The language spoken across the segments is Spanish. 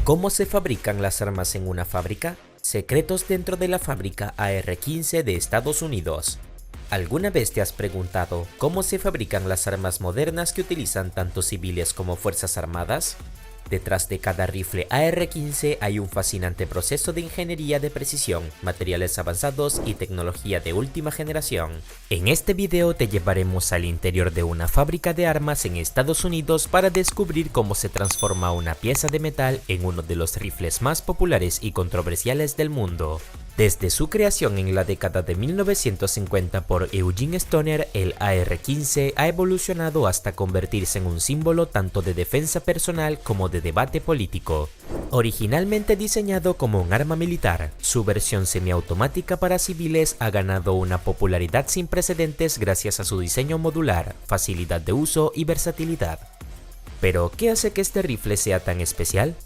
¿Cómo se fabrican las armas en una fábrica? Secretos dentro de la fábrica AR-15 de Estados Unidos. ¿Alguna vez te has preguntado cómo se fabrican las armas modernas que utilizan tanto civiles como fuerzas armadas? Detrás de cada rifle AR-15 hay un fascinante proceso de ingeniería de precisión, materiales avanzados y tecnología de última generación. En este video te llevaremos al interior de una fábrica de armas en Estados Unidos para descubrir cómo se transforma una pieza de metal en uno de los rifles más populares y controversiales del mundo. Desde su creación en la década de 1950 por Eugene Stoner, el AR-15 ha evolucionado hasta convertirse en un símbolo tanto de defensa personal como de debate político. Originalmente diseñado como un arma militar, su versión semiautomática para civiles ha ganado una popularidad sin precedentes gracias a su diseño modular, facilidad de uso y versatilidad. Pero, ¿qué hace que este rifle sea tan especial?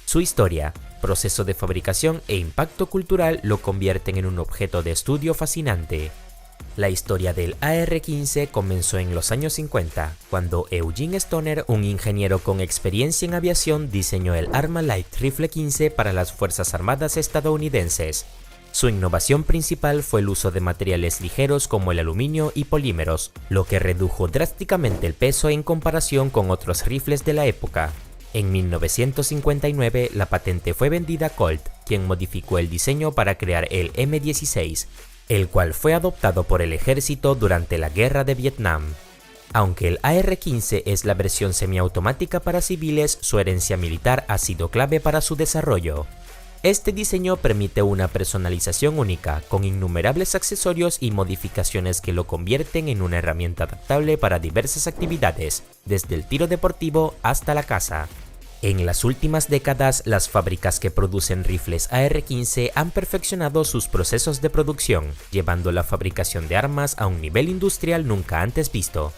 Su historia, proceso de fabricación e impacto cultural lo convierten en un objeto de estudio fascinante. La historia del AR-15 comenzó en los años 50, cuando Eugene Stoner, un ingeniero con experiencia en aviación, diseñó el Arma Light Rifle 15 para las Fuerzas Armadas estadounidenses. Su innovación principal fue el uso de materiales ligeros como el aluminio y polímeros, lo que redujo drásticamente el peso en comparación con otros rifles de la época. En 1959, la patente fue vendida a Colt, quien modificó el diseño para crear el M16, el cual fue adoptado por el ejército durante la Guerra de Vietnam. Aunque el AR-15 es la versión semiautomática para civiles, su herencia militar ha sido clave para su desarrollo. Este diseño permite una personalización única, con innumerables accesorios y modificaciones que lo convierten en una herramienta adaptable para diversas actividades, desde el tiro deportivo hasta la caza. En las últimas décadas, las fábricas que producen rifles AR-15 han perfeccionado sus procesos de producción, llevando la fabricación de armas a un nivel industrial nunca antes visto.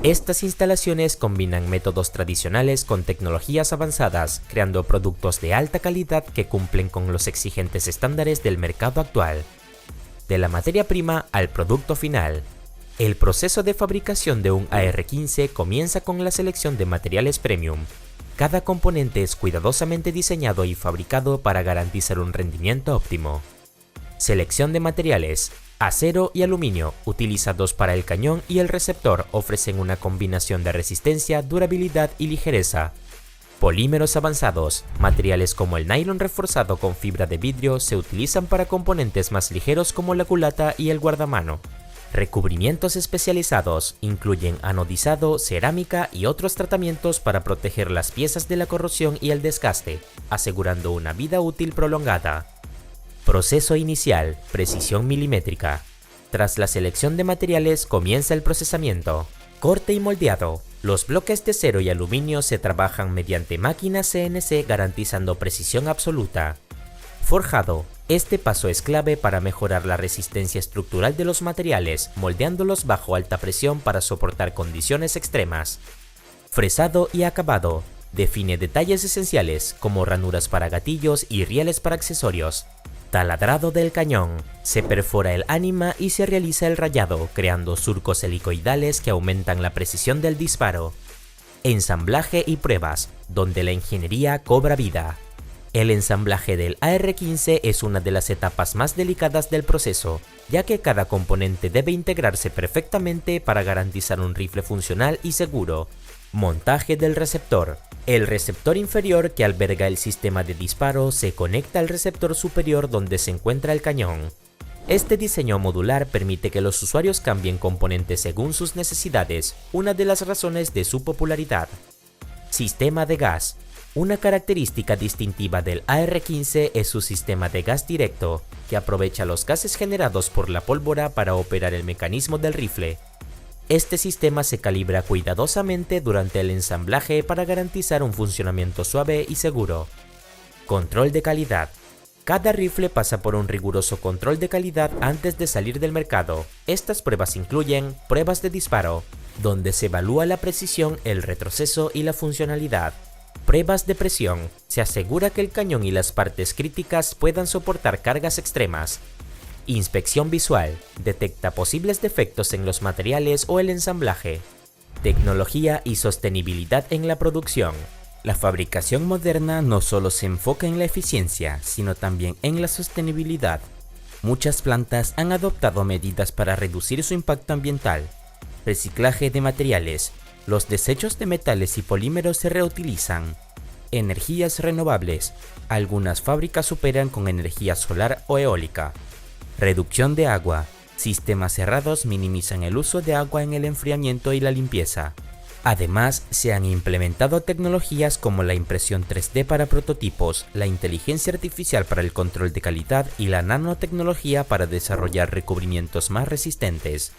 Estas instalaciones combinan métodos tradicionales con tecnologías avanzadas, creando productos de alta calidad que cumplen con los exigentes estándares del mercado actual. De la materia prima al producto final. El proceso de fabricación de un AR-15 comienza con la selección de materiales premium. Cada componente es cuidadosamente diseñado y fabricado para garantizar un rendimiento óptimo. Selección de materiales. Acero y aluminio, utilizados para el cañón y el receptor, ofrecen una combinación de resistencia, durabilidad y ligereza. Polímeros avanzados, materiales como el nylon reforzado con fibra de vidrio se utilizan para componentes más ligeros como la culata y el guardamano. Recubrimientos especializados incluyen anodizado, cerámica y otros tratamientos para proteger las piezas de la corrosión y el desgaste, asegurando una vida útil prolongada. Proceso inicial, precisión milimétrica. Tras la selección de materiales comienza el procesamiento. Corte y moldeado. Los bloques de acero y aluminio se trabajan mediante máquinas CNC garantizando precisión absoluta. Forjado. Este paso es clave para mejorar la resistencia estructural de los materiales, moldeándolos bajo alta presión para soportar condiciones extremas. Fresado y acabado. Define detalles esenciales como ranuras para gatillos y rieles para accesorios. Taladrado del cañón. Se perfora el ánima y se realiza el rayado, creando surcos helicoidales que aumentan la precisión del disparo. Ensamblaje y pruebas, donde la ingeniería cobra vida. El ensamblaje del AR-15 es una de las etapas más delicadas del proceso, ya que cada componente debe integrarse perfectamente para garantizar un rifle funcional y seguro. Montaje del receptor. El receptor inferior que alberga el sistema de disparo se conecta al receptor superior donde se encuentra el cañón. Este diseño modular permite que los usuarios cambien componentes según sus necesidades, una de las razones de su popularidad. Sistema de gas. Una característica distintiva del AR-15 es su sistema de gas directo, que aprovecha los gases generados por la pólvora para operar el mecanismo del rifle. Este sistema se calibra cuidadosamente durante el ensamblaje para garantizar un funcionamiento suave y seguro. Control de calidad. Cada rifle pasa por un riguroso control de calidad antes de salir del mercado. Estas pruebas incluyen pruebas de disparo, donde se evalúa la precisión, el retroceso y la funcionalidad. Pruebas de presión. Se asegura que el cañón y las partes críticas puedan soportar cargas extremas. Inspección visual. Detecta posibles defectos en los materiales o el ensamblaje. Tecnología y sostenibilidad en la producción. La fabricación moderna no solo se enfoca en la eficiencia, sino también en la sostenibilidad. Muchas plantas han adoptado medidas para reducir su impacto ambiental. Reciclaje de materiales. Los desechos de metales y polímeros se reutilizan. Energías renovables. Algunas fábricas operan con energía solar o eólica. Reducción de agua. Sistemas cerrados minimizan el uso de agua en el enfriamiento y la limpieza. Además, se han implementado tecnologías como la impresión 3D para prototipos, la inteligencia artificial para el control de calidad y la nanotecnología para desarrollar recubrimientos más resistentes.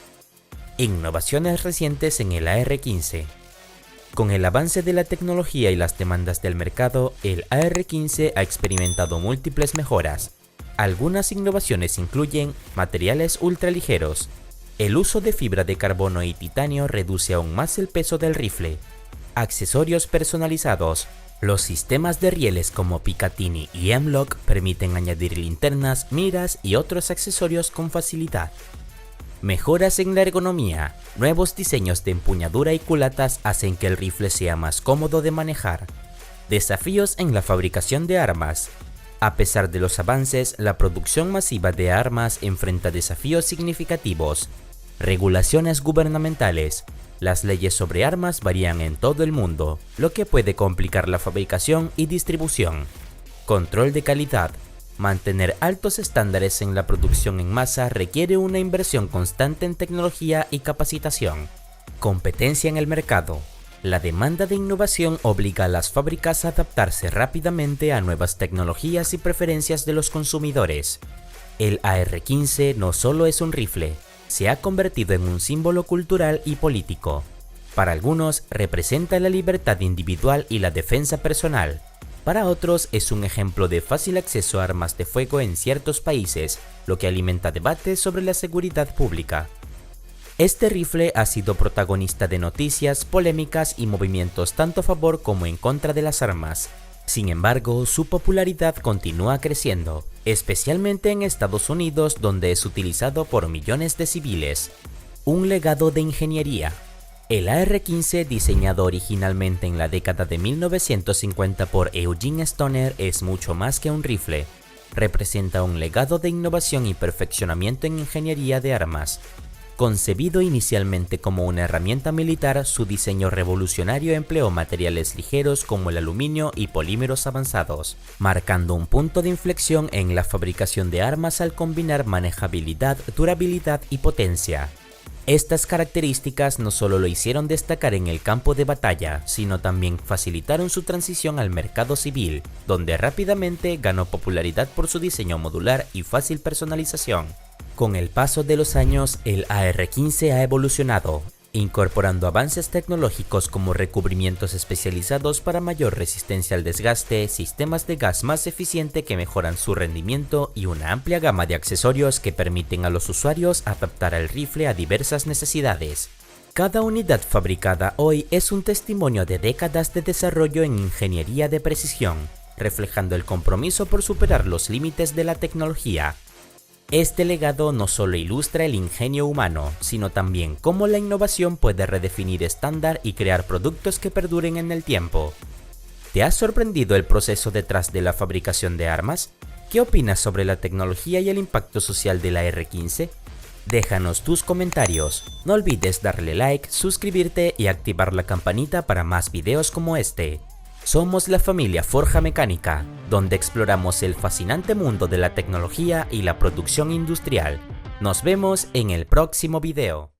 Innovaciones recientes en el AR-15. Con el avance de la tecnología y las demandas del mercado, el AR-15 ha experimentado múltiples mejoras. Algunas innovaciones incluyen materiales ultraligeros. El uso de fibra de carbono y titanio reduce aún más el peso del rifle. Accesorios personalizados. Los sistemas de rieles como Picatinny y M-LOK permiten añadir linternas, miras y otros accesorios con facilidad. Mejoras en la ergonomía. Nuevos diseños de empuñadura y culatas hacen que el rifle sea más cómodo de manejar. Desafíos en la fabricación de armas. A pesar de los avances, la producción masiva de armas enfrenta desafíos significativos. Regulaciones gubernamentales. Las leyes sobre armas varían en todo el mundo, lo que puede complicar la fabricación y distribución. Control de calidad. Mantener altos estándares en la producción en masa requiere una inversión constante en tecnología y capacitación. Competencia en el mercado. La demanda de innovación obliga a las fábricas a adaptarse rápidamente a nuevas tecnologías y preferencias de los consumidores. El AR-15 no solo es un rifle, se ha convertido en un símbolo cultural y político. Para algunos representa la libertad individual y la defensa personal. Para otros es un ejemplo de fácil acceso a armas de fuego en ciertos países, lo que alimenta debates sobre la seguridad pública. Este rifle ha sido protagonista de noticias, polémicas y movimientos tanto a favor como en contra de las armas. Sin embargo, su popularidad continúa creciendo, especialmente en Estados Unidos, donde es utilizado por millones de civiles. Un legado de ingeniería. El AR-15, diseñado originalmente en la década de 1950 por Eugene Stoner, es mucho más que un rifle. Representa un legado de innovación y perfeccionamiento en ingeniería de armas. Concebido inicialmente como una herramienta militar, su diseño revolucionario empleó materiales ligeros como el aluminio y polímeros avanzados, marcando un punto de inflexión en la fabricación de armas al combinar manejabilidad, durabilidad y potencia. Estas características no solo lo hicieron destacar en el campo de batalla, sino también facilitaron su transición al mercado civil, donde rápidamente ganó popularidad por su diseño modular y fácil personalización. Con el paso de los años, el AR-15 ha evolucionado, incorporando avances tecnológicos como recubrimientos especializados para mayor resistencia al desgaste, sistemas de gas más eficiente que mejoran su rendimiento y una amplia gama de accesorios que permiten a los usuarios adaptar el rifle a diversas necesidades. Cada unidad fabricada hoy es un testimonio de décadas de desarrollo en ingeniería de precisión, reflejando el compromiso por superar los límites de la tecnología. Este legado no solo ilustra el ingenio humano, sino también cómo la innovación puede redefinir estándar y crear productos que perduren en el tiempo. ¿Te ha sorprendido el proceso detrás de la fabricación de armas? ¿Qué opinas sobre la tecnología y el impacto social de la AR-15? Déjanos tus comentarios. No olvides darle like, suscribirte y activar la campanita para más videos como este. Somos la familia Forja Mecánica, donde exploramos el fascinante mundo de la tecnología y la producción industrial. Nos vemos en el próximo video.